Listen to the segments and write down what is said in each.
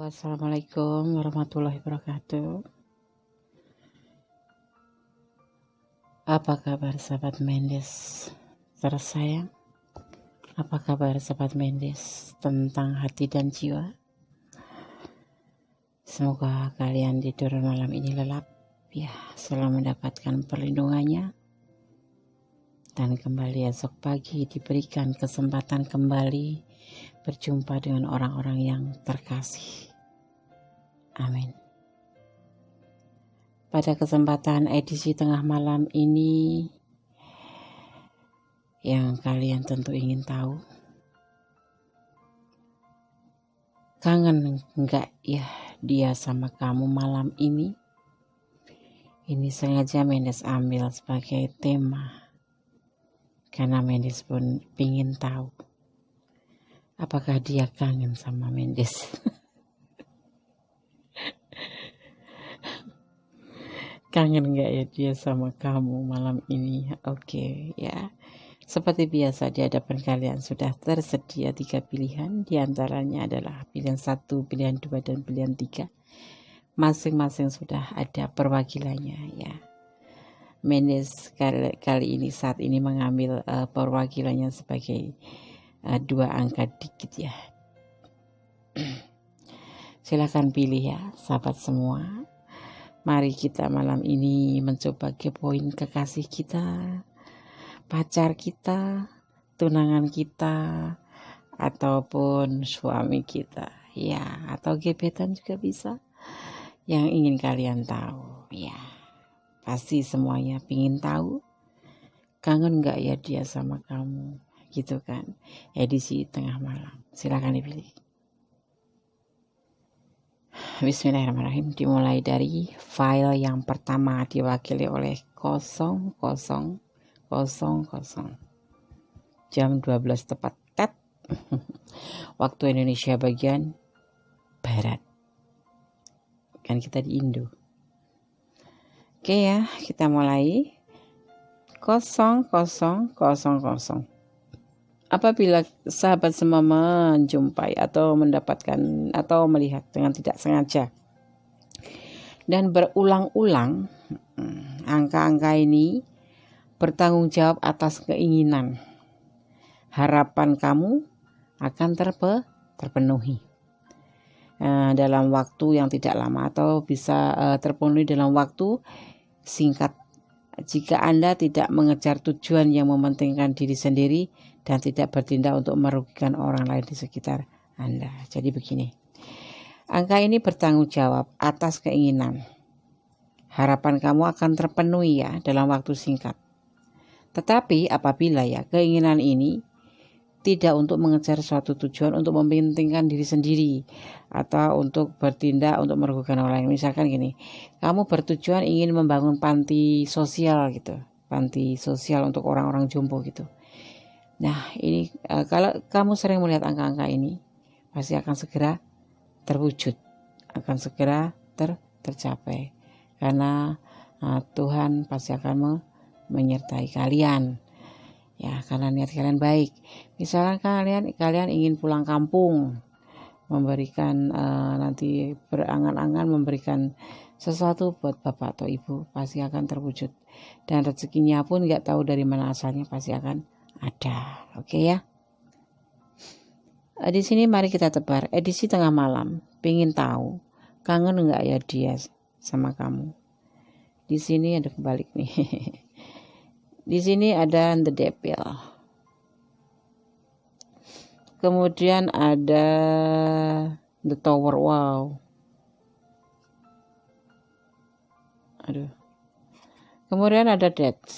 Halo, assalamualaikum warahmatullahi wabarakatuh. Apa kabar sahabat Mendes tersayang? Apa kabar sahabat Mendes tentang hati dan jiwa? Semoga kalian tidur malam ini lelap, ya, selalu mendapatkan perlindungannya, dan kembali esok pagi diberikan kesempatan kembali berjumpa dengan orang-orang yang terkasih. Amin. Pada kesempatan edisi tengah malam ini, yang kalian tentu ingin tahu, kangen enggak ya dia sama kamu malam ini? Ini sengaja Mendes ambil sebagai tema, karena Mendes pun ingin tahu apakah dia kangen sama Mendes. Kangen gak ya dia sama kamu malam ini? Oke, ya. Seperti biasa di hadapan kalian sudah tersedia 3 pilihan. Di antaranya adalah pilihan 1, pilihan 2, dan pilihan 3. Masing-masing sudah ada perwakilannya, ya. Mendes kali ini saat ini mengambil perwakilannya sebagai 2 angka dikit, ya. Silakan pilih ya sahabat semua. Mari kita malam ini mencoba kepoin kekasih kita, pacar kita, tunangan kita, ataupun suami kita, ya, atau gebetan juga bisa. Yang ingin kalian tahu, ya, pasti semuanya pingin tahu, kangen gak ya dia sama kamu, gitu kan, edisi tengah malam. Silakan dipilih. Bismillahirrahmanirrahim. Dimulai dari file yang pertama diwakili oleh 0000 jam 12 tepat waktu Indonesia bagian Barat, kan kita di Indo. Oke ya, kita mulai. 0000. Apabila sahabat semua menjumpai atau mendapatkan atau melihat dengan tidak sengaja dan berulang-ulang, angka-angka ini bertanggung jawab atas keinginan, harapan kamu akan terpenuhi dalam waktu yang tidak lama, atau bisa terpenuhi dalam waktu singkat jika Anda tidak mengejar tujuan yang mementingkan diri sendiri dan tidak bertindak untuk merugikan orang lain di sekitar Anda. Jadi begini, angka ini bertanggung jawab atas keinginan, harapan kamu akan terpenuhi ya dalam waktu singkat. Tetapi apabila ya keinginan ini tidak untuk mengejar suatu tujuan untuk mementingkan diri sendiri atau untuk bertindak untuk merugikan orang lain. Misalkan gini, kamu bertujuan ingin membangun panti sosial gitu, panti sosial untuk orang-orang jompo gitu. Nah ini kalau kamu sering melihat angka-angka ini, pasti akan segera terwujud, akan segera tercapai, karena Tuhan pasti akan menyertai kalian. Ya, karena niat kalian baik. Misalnya kalian ingin pulang kampung, memberikan nanti berangan-angan memberikan sesuatu buat bapak atau ibu, pasti akan terwujud. Dan rezekinya pun nggak tahu dari mana asalnya, pasti akan ada. Oke ya. Di sini mari kita tebar edisi tengah malam. Pingin tahu kangen nggak ya dia sama kamu? Di sini ada kebalik nih. Di sini ada The Devil. Kemudian ada The Tower. Wow. Aduh. Kemudian ada Death.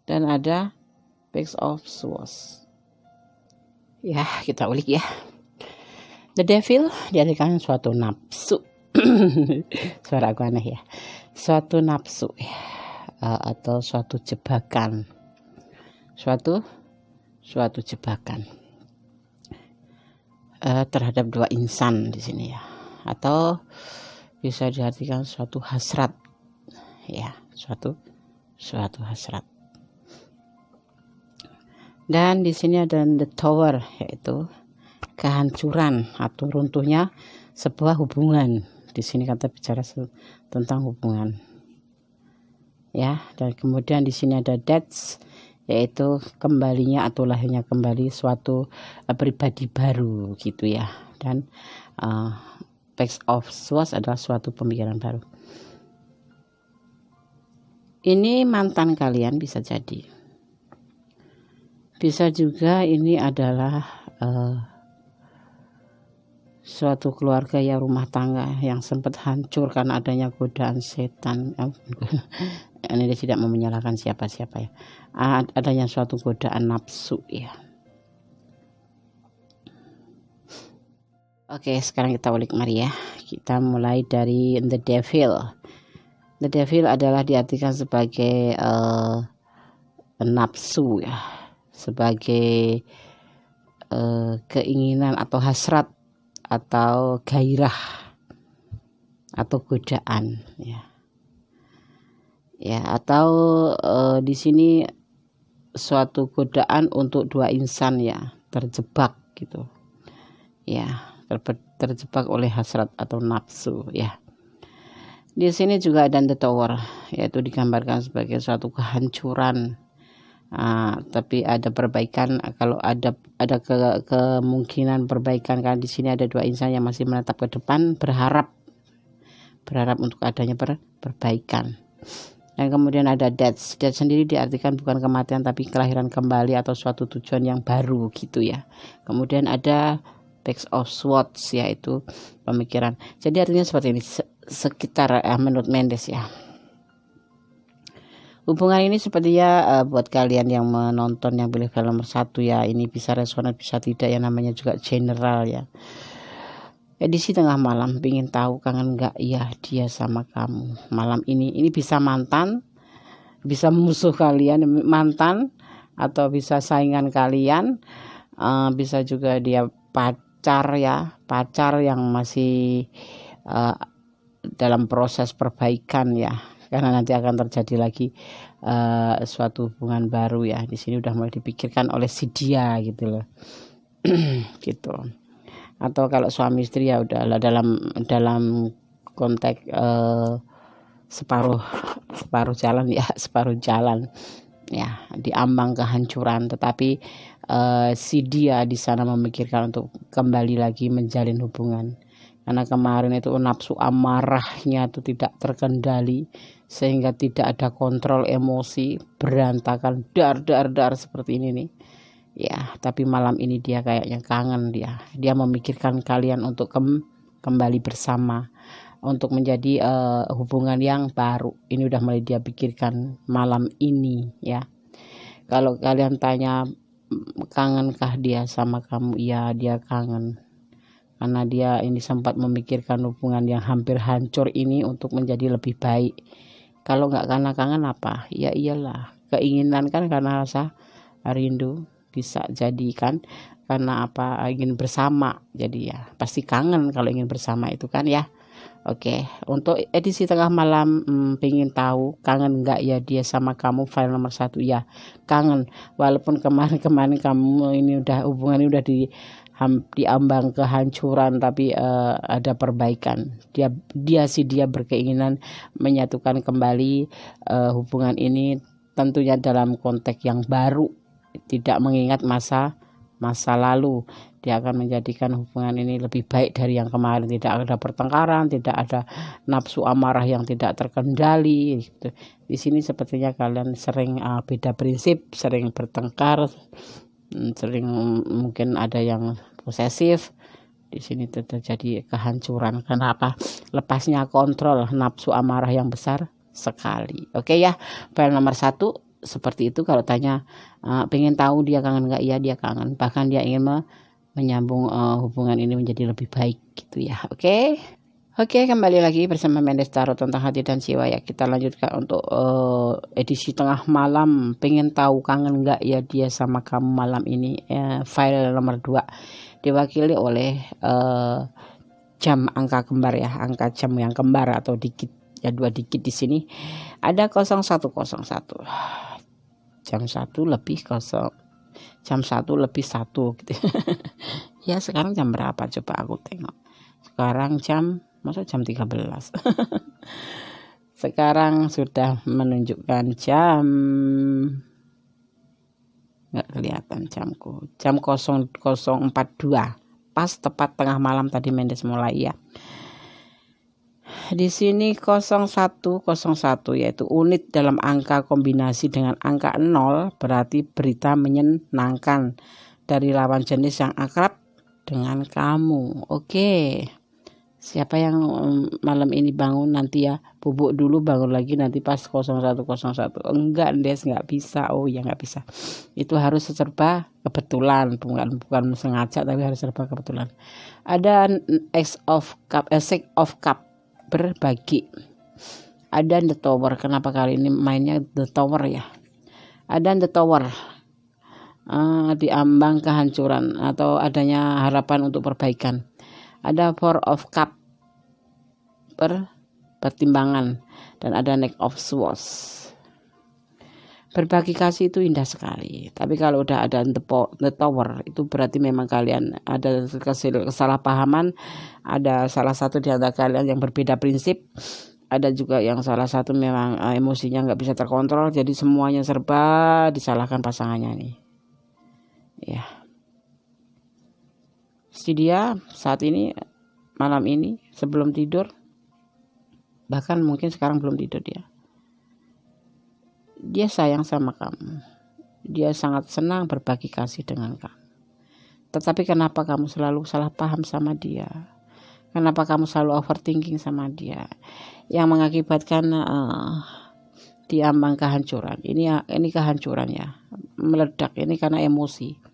Dan ada Page of Swords. Ya, kita ulik ya. The Devil diartikan suatu nafsu. Suara aku aneh ya. Suatu nafsu ya. Atau suatu jebakan, suatu jebakan terhadap 2 insan di sini ya, atau bisa diartikan suatu hasrat ya, suatu hasrat. Dan di sini ada The Tower, yaitu kehancuran atau runtuhnya sebuah hubungan. Di sini kata bicara tentang hubungan. Ya, dan kemudian di sini ada deaths, yaitu kembalinya atau lahirnya kembali suatu pribadi baru gitu ya. Dan Page of Swords adalah suatu pemikiran baru. Ini mantan kalian bisa jadi. Bisa juga ini adalah suatu keluarga ya, rumah tangga yang sempat hancur karena adanya godaan setan. Ini dia tidak mau menyalahkan siapa-siapa ya. Adanya suatu godaan nafsu ya. Oke, sekarang kita ulik mari ya. Kita mulai dari The Devil. The Devil adalah diartikan sebagai nafsu ya, sebagai keinginan atau hasrat atau gairah atau godaan ya. Ya, atau di sini suatu godaan untuk dua insan ya, terjebak gitu. Ya, terjebak oleh hasrat atau nafsu ya. Di sini juga ada The Tower, yaitu digambarkan sebagai suatu kehancuran. Tapi ada perbaikan, kalau ada kemungkinan perbaikan, karena di sini ada dua insan yang masih menatap ke depan, berharap untuk adanya perbaikan. Dan kemudian ada death. Death sendiri diartikan bukan kematian tapi kelahiran kembali atau suatu tujuan yang baru gitu ya. Kemudian ada Page of Swords, yaitu pemikiran. Jadi artinya seperti ini sekitar menurut Mendes ya. Hubungan ini sepertinya buat kalian yang menonton yang pilih film nomor 1 ya, ini bisa resonan bisa tidak ya, namanya juga general ya. Edisi tengah malam, pingin tahu kangen nggak ya dia sama kamu malam ini. Ini bisa mantan, bisa musuh kalian mantan, atau bisa saingan kalian, bisa juga dia pacar ya, pacar yang masih dalam proses perbaikan ya, karena nanti akan terjadi lagi suatu hubungan baru ya. Di sini udah mulai dipikirkan oleh si dia gitu loh. Gitu. Atau kalau suami istri ya udahlah dalam konteks separuh jalan ya, separuh jalan ya, diambang kehancuran, tetapi si dia di sana memikirkan untuk kembali lagi menjalin hubungan. Karena kemarin itu nafsu amarahnya itu tidak terkendali, sehingga tidak ada kontrol emosi, berantakan dar seperti ini nih ya. Tapi malam ini dia kayaknya kangen, dia memikirkan kalian untuk kembali bersama, untuk menjadi hubungan yang baru. Ini udah mulai dia pikirkan malam ini ya. Kalau kalian tanya kangenkah dia sama kamu, ya dia kangen, karena dia ini sempat memikirkan hubungan yang hampir hancur ini untuk menjadi lebih baik. Kalau nggak karena kangen apa? Ya iyalah, keinginan kan karena rasa rindu, bisa jadi kan karena apa, ingin bersama. Jadi ya pasti kangen kalau ingin bersama itu kan ya. Oke, untuk edisi tengah malam, pengen tahu kangen nggak ya dia sama kamu, file nomor 1 ya kangen. Walaupun kemarin kamu ini udah hubungan ini udah diambang kehancuran, tapi ada perbaikan. Dia berkeinginan menyatukan kembali hubungan ini, tentunya dalam konteks yang baru, tidak mengingat masa lalu. Dia akan menjadikan hubungan ini lebih baik dari yang kemarin, tidak ada pertengkaran, tidak ada nafsu amarah yang tidak terkendali gitu. Di sini sepertinya kalian sering beda prinsip, sering bertengkar, sering mungkin ada yang posesif. Di sini terjadi kehancuran. Kenapa? Lepasnya kontrol, nafsu amarah yang besar sekali. Oke ya, file nomor 1 seperti itu. Kalau tanya pengen tahu dia kangen nggak, ya dia kangen, bahkan dia ingin menyambung hubungan ini menjadi lebih baik gitu ya. Oke, kembali lagi bersama Mendes Tarot tentang hati dan jiwa ya. Kita lanjutkan untuk edisi tengah malam, pengen tahu kangen nggak ya dia sama kamu malam ini. File nomor 2 diwakili oleh jam angka kembar ya, angka jam yang kembar atau dikit ya, 2 dikit. Di sini ada 0101, jam 1 lebih 1 gitu. Ya sekarang jam berapa coba aku tengok. Sekarang masa jam 13. Sekarang sudah menunjukkan jam, nggak kelihatan jamku, jam 00.42, pas tepat tengah malam tadi Mendes mulai ya. Di sini 0101 yaitu unit dalam angka kombinasi dengan angka 0 berarti berita menyenangkan dari lawan jenis yang akrab dengan kamu. Oke. Siapa yang malam ini bangun nanti ya, bubuk dulu bangun lagi nanti pas 0101. Enggak, Des, nggak bisa. Oh ya nggak bisa. Itu harus serba kebetulan, bukan sengaja tapi harus serba kebetulan. Ada Six of Cup berbagi. Ada The Tower. Kenapa kali ini mainnya The Tower ya? Ada The Tower. Di ambang kehancuran atau adanya harapan untuk perbaikan. Ada Four of Cup pertimbangan dan ada Knight of Swords. Berbagi kasih itu indah sekali. Tapi kalau udah ada the Tower itu berarti memang kalian ada kesalahpahaman, ada salah satu di antara kalian yang berbeda prinsip, ada juga yang salah satu memang emosinya nggak bisa terkontrol, jadi semuanya serba disalahkan pasangannya nih. Ya. Si dia saat ini malam ini sebelum tidur, bahkan mungkin sekarang belum tidur dia sayang sama kamu, dia sangat senang berbagi kasih dengan kamu. Tetapi kenapa kamu selalu salah paham sama dia, kenapa kamu selalu overthinking sama dia, yang mengakibatkan diambang kehancuran. Ini kehancuran ya, meledak ini karena emosi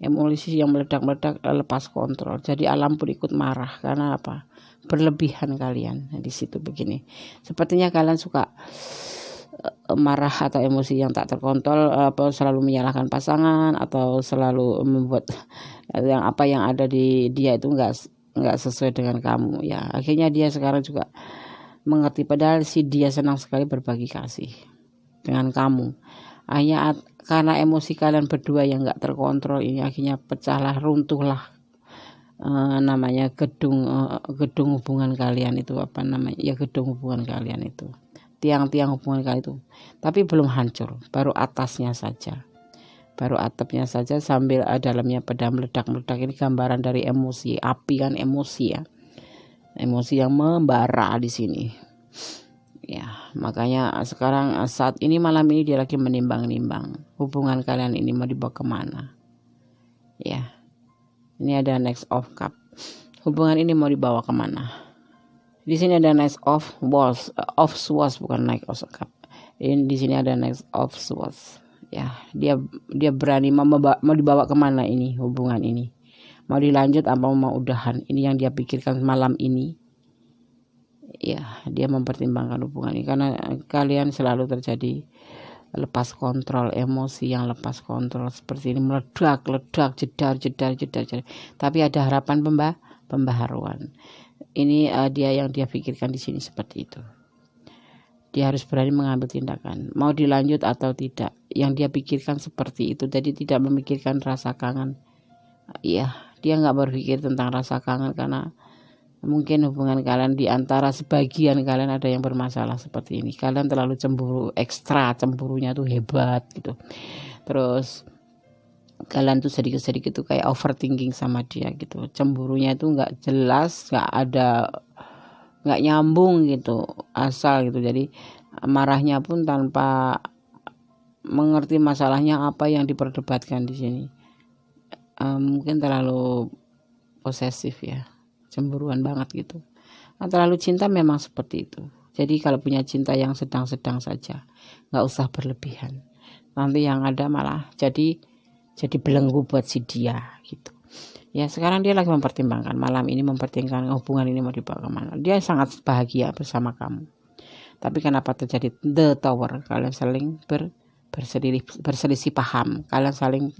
yang meledak lepas kontrol. Jadi alam pun ikut marah karena apa? Berlebihan kalian. Nah, di situ begini. Sepertinya kalian suka marah atau emosi yang tak terkontrol, selalu menyalahkan pasangan atau selalu membuat yang ada di dia itu enggak sesuai dengan kamu ya. Akhirnya dia sekarang juga mengerti, padahal dia senang sekali berbagi kasih dengan kamu. Hanya karena emosi kalian berdua yang enggak terkontrol ini akhirnya pecahlah, runtuhlah namanya gedung hubungan kalian itu, gedung hubungan kalian itu, tiang-tiang hubungan kalian itu. Tapi belum hancur, baru atasnya saja, baru atapnya saja, sambil dalamnya pada meledak-meledak. Ini gambaran dari emosi, api kan emosi ya, emosi yang membara di sini ya. Makanya sekarang saat ini malam ini dia lagi menimbang-nimbang hubungan kalian ini mau dibawa kemana ya. Ini ada Knight of Cup, hubungan ini mau dibawa kemana. Di sini ada Knight of Swords, bukan Knight of Cup. Ini di sini ada Knight of Swords. Ya, dia berani mau dibawa kemana ini hubungan ini. Mau dilanjut apa mau udahan? Ini yang dia pikirkan malam ini. Ya, dia mempertimbangkan hubungan ini karena kalian selalu terjadi lepas kontrol, emosi yang lepas kontrol seperti ini, meledak, jedar. Tapi ada harapan pembaharuan. Ini dia yang dia pikirkan di sini seperti itu. Dia harus berani mengambil tindakan, mau dilanjut atau tidak. Yang dia pikirkan seperti itu. Jadi tidak memikirkan rasa kangen. Iya, dia nggak berpikir tentang rasa kangen karena mungkin hubungan kalian di antara sebagian kalian ada yang bermasalah seperti ini. Kalian terlalu cemburu, ekstra cemburunya tuh hebat gitu. Terus kalian tuh sedikit-sedikit tuh kayak overthinking sama dia gitu. Cemburunya itu nggak jelas, nggak nyambung gitu, asal gitu. Jadi marahnya pun tanpa mengerti masalahnya apa yang diperdebatkan di sini. Mungkin terlalu posesif ya, cemburuan banget gitu. Terlalu cinta memang seperti itu. Jadi kalau punya cinta yang sedang-sedang saja, nggak usah berlebihan. Nanti yang ada malah jadi belenggu buat si dia gitu. Ya sekarang dia lagi mempertimbangkan, malam ini mempertimbangkan hubungan ini mau dibawa kemana. Dia sangat bahagia bersama kamu. Tapi kenapa terjadi the Tower? Kalian saling berselisih paham. Kalian saling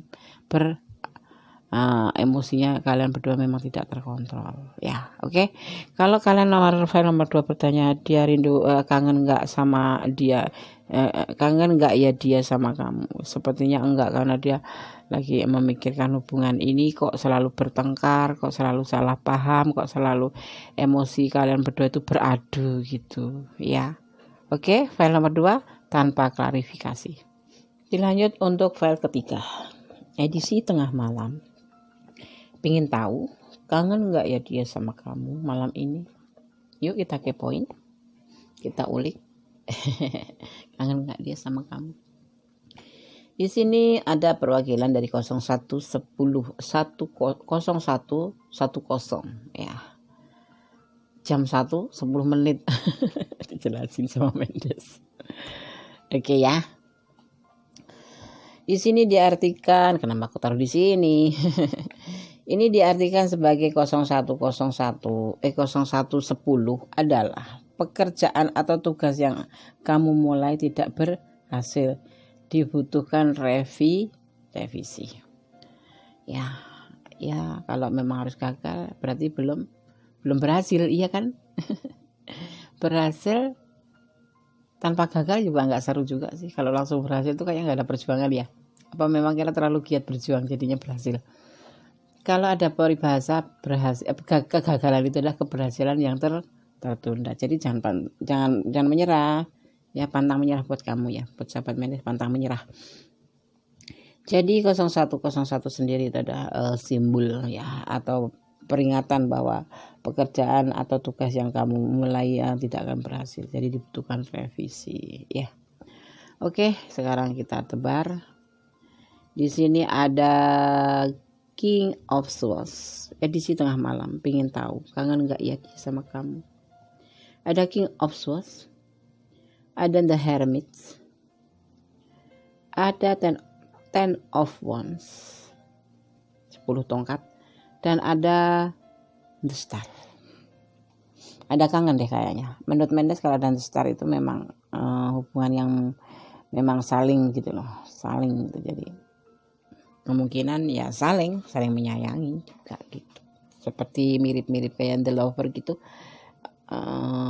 emosinya kalian berdua memang tidak terkontrol ya. Oke. Kalau kalian file nomor 2 bertanya dia rindu kangen nggak sama dia, kangen nggak ya dia sama kamu, sepertinya enggak, karena dia lagi memikirkan hubungan ini, kok selalu bertengkar, kok selalu salah paham, kok selalu emosi kalian berdua itu beradu gitu ya. Oke, file nomor 2 tanpa klarifikasi. Dilanjut untuk file ketiga, edisi tengah malam. Pingin tahu kangen nggak ya dia sama kamu malam ini? Yuk kita kepoin, kita ulik. Kangen nggak dia sama kamu? Di sini ada perwakilan dari 0110 ya. Jam 1 10 menit. Dijelasin sama Mendes. Oke ya. Di sini diartikan, kenapa aku taruh di sini? Ini diartikan sebagai 0110 adalah pekerjaan atau tugas yang kamu mulai tidak berhasil, dibutuhkan revisi. Ya, kalau memang harus gagal berarti belum berhasil, iya kan? Berhasil tanpa gagal juga nggak seru juga sih. Kalau langsung berhasil itu kayaknya nggak ada perjuangan ya. Apa memang kita terlalu giat berjuang jadinya berhasil? Kalau ada peribahasa kegagalan itu adalah keberhasilan yang tertunda. Jadi jangan menyerah ya, pantang menyerah buat kamu ya, buat sahabat Mendes, pantang menyerah. Jadi 0101 sendiri itu ada simbol ya, atau peringatan bahwa pekerjaan atau tugas yang kamu mulai tidak akan berhasil, jadi dibutuhkan revisi ya. Oke, sekarang kita tebar. Di sini ada King of Swords, edisi tengah malam. Pingin tahu kangen nggak ya dia sama kamu? Ada King of Swords, ada The Hermit, ada Ten of Wands, 10 tongkat, dan ada The Star. Ada kangen deh kayaknya. Menurut Mendes kalau ada The Star itu memang hubungan yang memang saling gitu loh, saling gitu. Jadi kemungkinan ya saling menyayangi juga gitu, seperti mirip-mirip kayak The Lover gitu.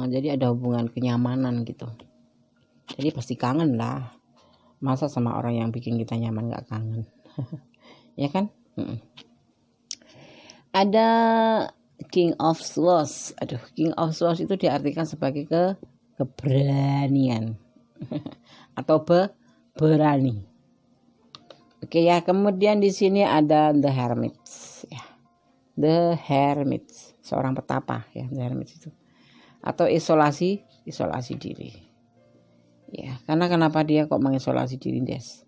Jadi ada hubungan kenyamanan gitu, jadi pasti kangen lah, masa sama orang yang bikin kita nyaman gak kangen? Ya kan? Ada King of Swords. King of Swords itu diartikan sebagai keberanian atau berani. Oke ya, kemudian di sini ada The Hermit ya. The Hermit, seorang petapa ya, The Hermit itu. Atau isolasi diri. Ya, karena kenapa dia kok mengisolasi diri, Des?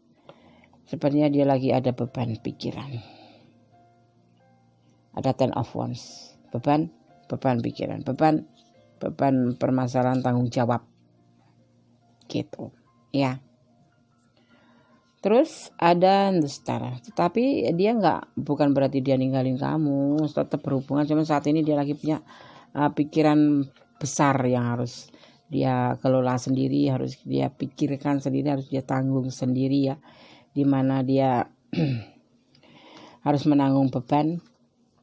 Sepertinya dia lagi ada beban pikiran. Ada Ten of Wands, beban pikiran, beban permasalahan tanggung jawab. Gitu. Ya. Terus ada The Star, tetapi dia bukan berarti dia ninggalin kamu, tetap berhubungan, cuma saat ini dia lagi punya pikiran besar yang harus dia kelola sendiri, harus dia pikirkan sendiri, harus dia tanggung sendiri ya, dimana dia harus menanggung beban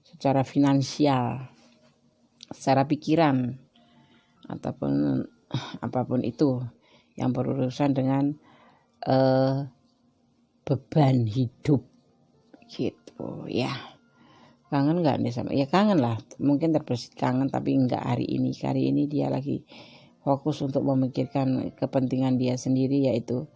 secara finansial, secara pikiran, ataupun apapun itu yang berurusan dengan beban hidup gitu ya. Kangen nggak nih sama? Ya kangen lah, mungkin terbesit kangen, tapi nggak hari ini. Hari ini dia lagi fokus untuk memikirkan kepentingan dia sendiri, yaitu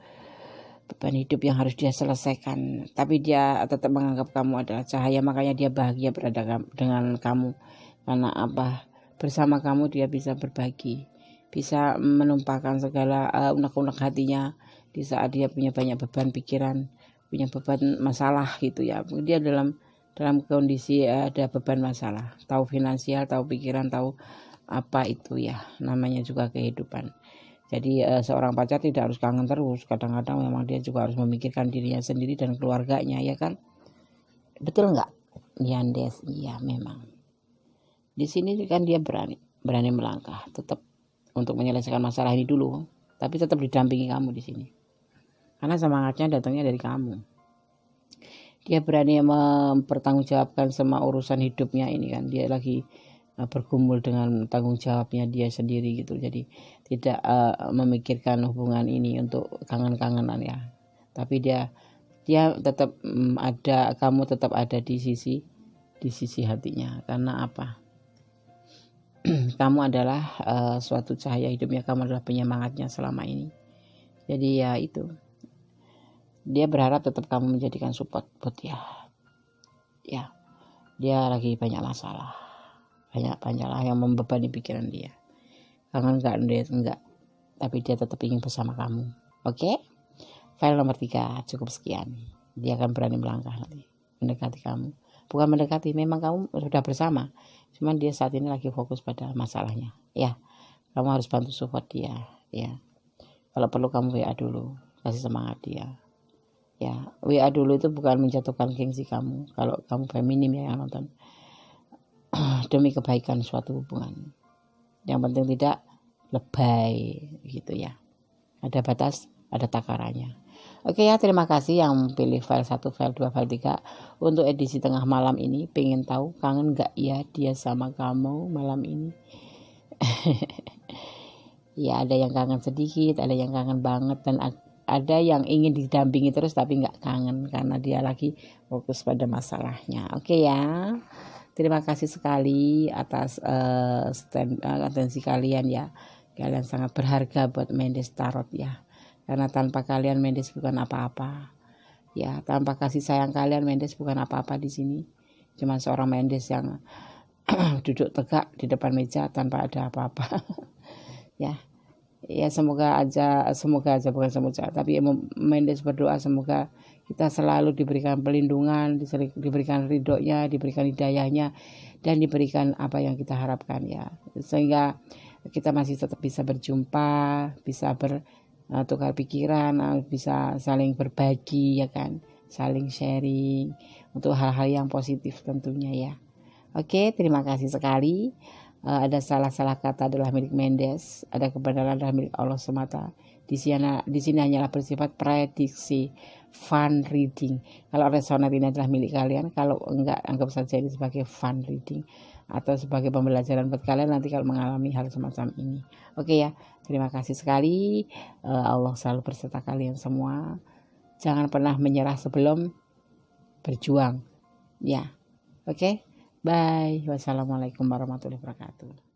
beban hidup yang harus dia selesaikan. Tapi dia tetap menganggap kamu adalah cahaya, makanya dia bahagia berada dengan kamu. Karena apa? Bersama kamu dia bisa berbagi, bisa menumpahkan segala unek-unek hatinya di saat dia punya banyak beban pikiran, punya beban masalah gitu ya. Dia dalam kondisi ada beban masalah, tahu finansial, tahu pikiran, tahu apa itu ya, namanya juga kehidupan. Jadi seorang pacar tidak harus kangen terus, kadang-kadang memang dia juga harus memikirkan dirinya sendiri dan keluarganya, ya kan? Betul nggak, Yandes? Iya memang. Di sini kan dia berani melangkah, tetap untuk menyelesaikan masalah ini dulu, tapi tetap didampingi kamu di sini. Karena semangatnya datangnya dari kamu. Dia berani mempertanggungjawabkan semua urusan hidupnya ini kan. Dia lagi bergumul dengan tanggung jawabnya dia sendiri gitu. Jadi tidak memikirkan hubungan ini untuk kangen-kangenan ya. Tapi dia tetap ada, kamu tetap ada di sisi hatinya. Karena apa? Kamu adalah suatu cahaya hidupnya, kamu adalah penyemangatnya selama ini. Jadi ya itu. Dia berharap tetap kamu menjadikan support buat dia. Ya, dia lagi banyak masalah yang membebani pikiran dia. Kangen enggak, tapi dia tetap ingin bersama kamu. Oke? File nomor 3 cukup sekian. Dia akan berani melangkah nanti mendekati kamu. Bukan mendekati, memang kamu sudah bersama. Cuman dia saat ini lagi fokus pada masalahnya. Ya, kamu harus bantu support dia. Ya, kalau perlu kamu WA dulu, kasih semangat dia. Ya, WA dulu itu bukan menjatuhkan gengsi kamu. Kalau kamu feminim ya yang nonton. Demi kebaikan suatu hubungan. Yang penting tidak lebay gitu ya. Ada batas, ada takarannya. Oke ya, terima kasih yang pilih file 1, file 2, file 3 untuk edisi tengah malam ini. Pengen tahu kangen gak ya dia sama kamu malam ini? Ya, ada yang kangen sedikit, ada yang kangen banget, dan ada yang ingin didampingi terus tapi nggak kangen karena dia lagi fokus pada masalahnya. Oke ya, terima kasih sekali atas atensi kalian ya. Kalian sangat berharga buat Mendes Tarot ya. Karena tanpa kalian Mendes bukan apa-apa. Ya, tanpa kasih sayang kalian Mendes bukan apa-apa di sini. Cuma seorang Mendes yang duduk tegak di depan meja tanpa ada apa-apa. Ya, semoga aja bukan semoga, tapi Mendes berdoa semoga kita selalu diberikan pelindungan, diberikan ridhonya, diberikan hidayahnya, dan diberikan apa yang kita harapkan ya, sehingga kita masih tetap bisa berjumpa, bisa bertukar pikiran, bisa saling berbagi ya kan, saling sharing untuk hal-hal yang positif tentunya ya. Oke, terima kasih sekali. Ada salah kata adalah milik Mendes, ada kebenaran adalah milik Allah semata. Di sini hanyalah bersifat prediksi, fun reading. Kalau resonat ini adalah milik kalian, kalau enggak anggap saja ini sebagai fun reading atau sebagai pembelajaran buat kalian nanti kalau mengalami hal semacam ini. Oke ya, terima kasih sekali. Allah selalu berserta kalian semua. Jangan pernah menyerah sebelum berjuang. Ya, oke. Bye. Wassalamualaikum warahmatullahi wabarakatuh.